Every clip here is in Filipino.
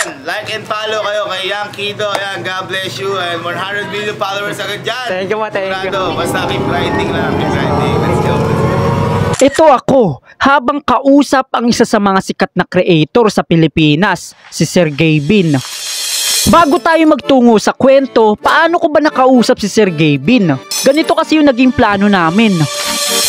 Ayan, like and follow kayo kay Young Kido. Ayan, God bless you. And 100 million followers agad dyan. Thank you, thank you. Basta keep grinding lang, keep grinding. Let's go. Ito ako, habang kausap ang isa sa mga sikat na creator sa Pilipinas, si Sergey Bin. Bago tayo magtungo sa kwento, paano ko ba nakausap si Sergey Bin? Ganito kasi yung naging plano namin.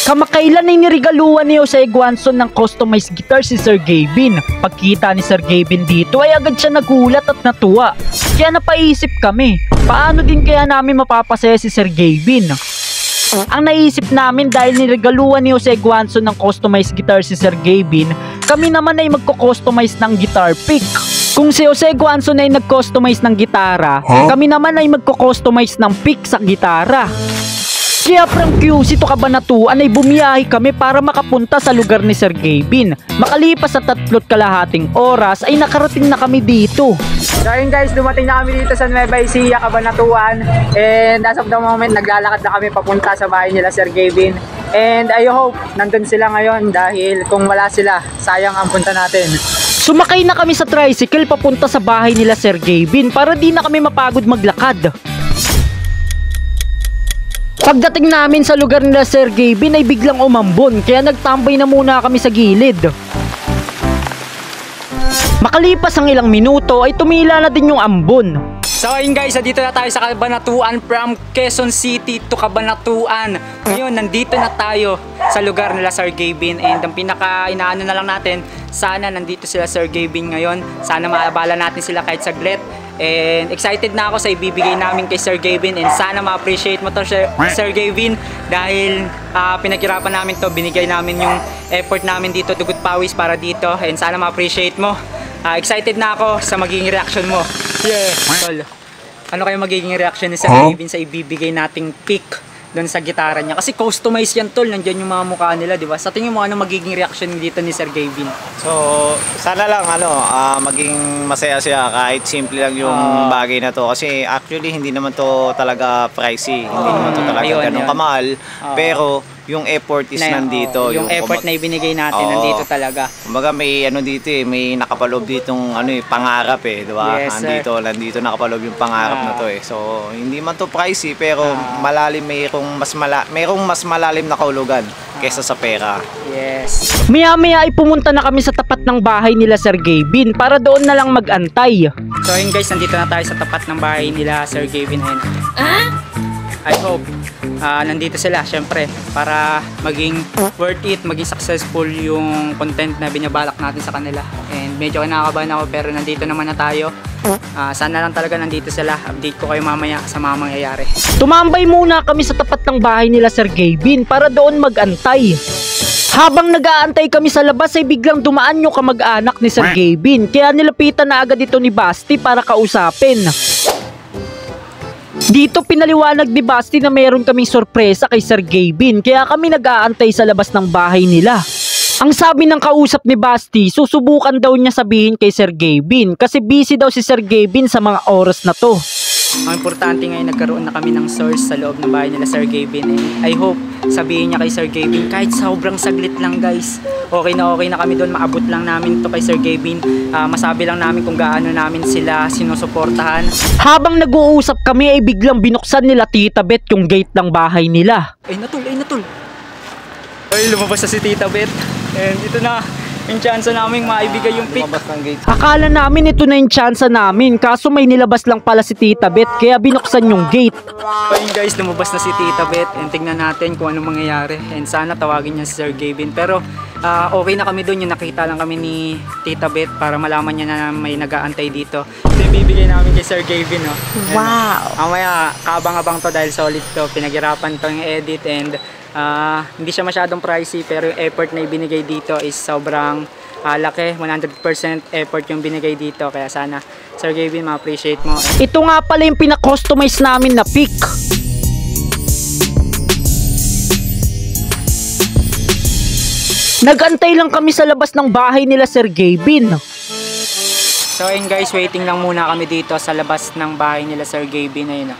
Kamakailan ay niregaluhan ni Jose Guanzon ng customized guitar si Sergey Bin. Pagkita ni Sergey Bin dito ay agad siya nagulat at natuwa. Kaya napaisip kami, paano din kaya namin mapapasaya si Sergey Bin? Ang naisip namin dahil niregaluhan ni Jose Guanzon ng customized guitar si Sergey Bin, kami naman ay magko-customize ng guitar pick. Kung si Jose Guanzon ay nag-customize ng gitara, kami naman ay magko-customize ng pick sa gitara. Kaya from QC to Cabanatuan ay bumiyahe kami para makapunta sa lugar ni Sergey Bin. Makalipas sa 3.5 oras ay nakarating na kami dito. So ayun guys, dumating na kami dito sa Nueva Ecija, Cabanatuan. And as of the moment, naglalakad na kami papunta sa bahay nila Sergey Bin. And I hope nandun sila ngayon dahil kung wala sila, sayang ang punta natin. Sumakay na kami sa tricycle papunta sa bahay nila Sergey Bin para di na kami mapagod maglakad. Pagdating namin sa lugar nila Sergey Bin ay biglang umambon, kaya nagtambay na muna kami sa gilid. Makalipas ang ilang minuto ay tumila na din yung ambon. So ayun guys, dito na tayo sa Cabanatuan, from Quezon City to Cabanatuan. Ngayon, nandito na tayo sa lugar nila Sergey Bin. And ang pinaka-inaano na lang natin, sana nandito sila Sergey Bin ngayon. Sana maabala natin sila kahit saglit. And excited na ako sa ibibigay namin kay Sergey Bin. And sana ma-appreciate mo to Sergey Bin dahil pinaghirapan namin to, binigay namin yung effort namin dito, dugot pawis para dito. And sana ma-appreciate mo. Excited na ako sa magiging reaction mo. Yeah. Tol, ano kayo magiging reaction ni Sergey Bin sa ibibigay nating pick doon sa gitara niya? Kasi customized yan tol, nandyan yung mga mukha nila, di ba? Sa tingin mo, ano magiging reaction dito ni Sergey Bin? So, sana lang maging masaya siya kahit simple lang yung bagay na to. Kasi actually, hindi naman to talaga pricey. Hindi naman to talaga ganun kamahal. Pero, yung effort is nandito. Yung effort na ibinigay natin, nandito talaga. Kumbaga may dito may nakapaloob ditong pangarap di ba? Yes, nandito nakapaloob yung pangarap na to So, hindi man to pricey pero malalim, mayroong mas malalim na kahulugan kaysa sa pera. Yes. Maya-maya ay pumunta na kami sa tapat ng bahay nila Sergey Bin para doon na lang mag-antay. So ayun guys, nandito na tayo sa tapat ng bahay nila Sergey Bin. I hope nandito sila syempre para maging worth it, maging successful yung content na binabalak natin sa kanila. And medyo kinakabahan ako pero nandito naman na tayo. Sana lang talaga nandito sila. Update ko kayo mamaya sa mga mangyayari. Tumambay muna kami sa tapat ng bahay nila Sergey Bin para doon mag-antay. Habang nag-aantay kami sa labas ay biglang dumaan yung kamag-anak ni Sergey Bin, kaya nilapitan na agad ito ni Basti para kausapin. Dito pinaliwanag ni Basti na mayroon kaming sorpresa kay Sergey Bin, kaya kami nag-aantay sa labas ng bahay nila. Ang sabi ng kausap ni Basti, susubukan daw niya sabihin kay Sergey Bin kasi busy daw si Sergey Bin sa mga oras na to. Ang importante ngayon, nagkaroon na kami ng source sa loob ng bahay nila Sergey Bin. I hope sabihin niya kay Sergey Bin kahit sobrang saglit lang guys. Okay na kami doon, maabot lang namin to kay Sergey Bin. Masabi lang namin kung gaano namin sila sinusuportahan. Habang nag-uusap kami ay biglang binuksan nila Tita Bet yung gate ng bahay nila. Ay natul. Ay lumabas na si Tita Bet. And ito na yung chance namin maibigay yung pick. Akala namin ito na yung chance namin, kaso may nilabas lang pala si Tita Bet kaya binuksan yung gate. Ayun guys, lumabas na si Tita Bet and tingnan natin kung anong mangyayari. And sana tawagin niya si Sergey Bin. Pero okay na kami doon, yung nakita lang kami ni Tita Bet para malaman niya na may nag-aantay dito. Ito yung bibigay namin kay Sergey Bin. Wow! Mamaya kabang-abang to dahil solid to. Pinaghirapan to yung edit and hindi siya masyadong pricey pero yung effort na ibinigay dito is sobrang laki. 100% effort yung binigay dito, kaya sana Sergey Bin ma-appreciate mo. Ito nga pala yung pina-customize namin na pick. Nagantay lang kami sa labas ng bahay nila Sergey Bin. So ayun guys, waiting lang muna kami dito sa labas ng bahay nila Sergey Bin. Ayun.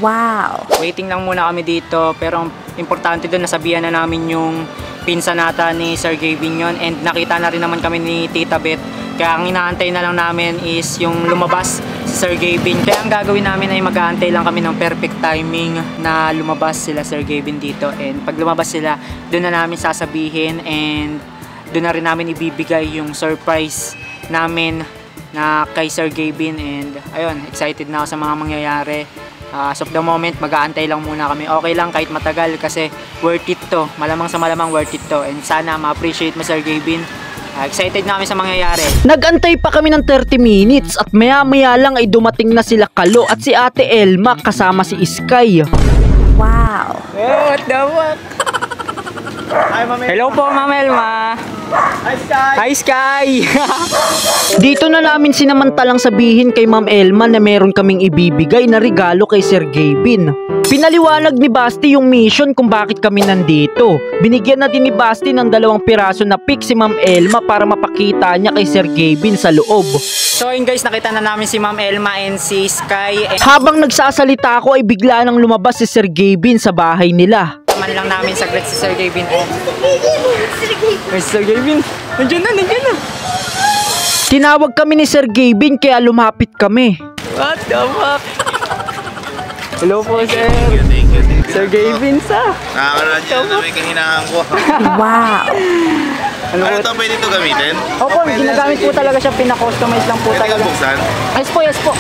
Wow! Waiting lang muna kami dito, pero importante doon, nasabihan na namin yung pinsan nata ni Sergey Bin yun, and nakita na rin naman kami ni Tita Bet Kaya ang inaantay na lang namin is yung lumabas si Sir Gavin. Kaya ang gagawin namin ay mag-aantay lang kami ng perfect timing na lumabas sila Sir Gavin dito. And pag lumabas sila, doon na namin sasabihin and doon na rin namin ibibigay yung surprise namin na kay Sir Gavin. And ayun, excited na ako sa mga mangyayari. As of the moment, mag-aantay lang muna kami. Okay lang kahit matagal kasi worth it to. Malamang sa malamang worth it to. And sana ma-appreciate mo Sir Gavin. Excited na kami sa mangyayari. Nagantay pa kami ng 30 minutes at maya-maya lang ay dumating na sila Kalo at si Ate Elma kasama si Sky. Wow. What the fuck? Hi, Ma'am Elma. Hello po, Ma'am Elma. Hi, Sky. Hi, Sky. Dito na namin sinamantalang sabihin kay Ma'am Elma na meron kaming ibibigay na regalo kay Sir Gavin. Pinaliwanag ni Basti yung mission kung bakit kami nandito. Binigyan na din ni Basti ng 2 piraso na pic si Ma'am Elma para mapakita niya kay Sir Gavin sa loob. So yun guys, nakita na namin si Ma'am Elma and si Sky. Habang nagsasalita ako ay bigla nang lumabas si Sir Gavin sa bahay nila. Man lang namin saglit si Sir Gavin. Ay, Sir Gavin, nandiyan na. Tinawag kami ni Sir Gavin kaya lumapit kami. What the fuck? Hello po, sir. Thank you. Sir Gavin, sa. Nakakaradyo na may kahinaan ko. Wow. Ano to, pwede ito gamitin? Opo, ginagamit po talaga siya. Pina-customize lang po Pwede ka talaga. buksan? Yes po.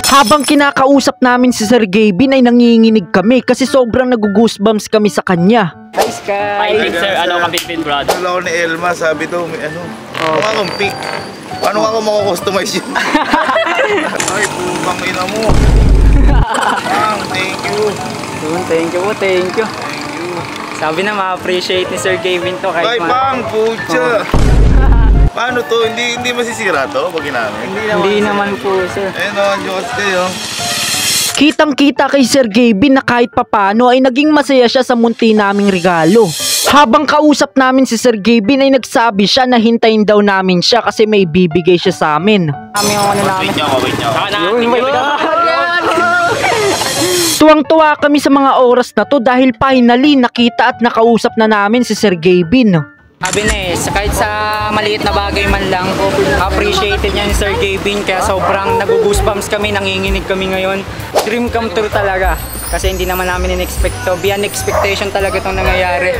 Habang kinakausap namin si Sir Gavin ay nanginginig kami kasi sobrang nag-goosebumps kami sa kanya. Hi, Sky. sir. Ano ka bitbit, brad? Wala ko ni Elma, sabi to, may ano. Mukha akong pic. Paano ako makakustomize yun? Ay, pupang ina mo. Thank you. Thank you. Sabi na ma-appreciate ni Sir Gavin to Ay, kahit pang, pucha. Paano to? Hindi masisira to pag ginamit? Hindi naman po, sir. Ayun o, Diyos kayo. Kitang-kita kay Sir Gavin na kahit papano ay naging masaya siya sa munti naming regalo. Habang kausap namin si Sir Gavin ay nagsabi siya na hintayin daw namin siya kasi may bibigay siya sa amin. Kami yung ano namin. Wait nyo. Tuwang-tuwa kami sa mga oras na to dahil finally nakita at nakausap na namin si Sir Gavin. Sabi na kahit sa maliit na bagay man lang, appreciated niya ni Sir Gavin. Kaya sobrang nag-goosebumps kami, nanginginig kami ngayon. Dream come true talaga. Kasi hindi naman namin in-expect to. Beyond expectation talaga itong nangyayari.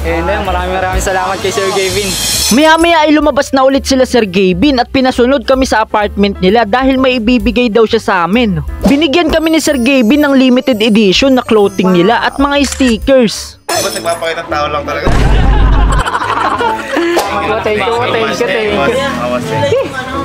And maraming salamat kay Sir Gavin. Maya-maya ay lumabas na ulit sila Sir Gavin at pinasunod kami sa apartment nila dahil may ibibigay daw siya sa amin. Binigyan kami ni Sir Gavin ng limited edition na clothing nila at mga stickers. Ba't nagpapakita ng tao lang talaga? Thank you.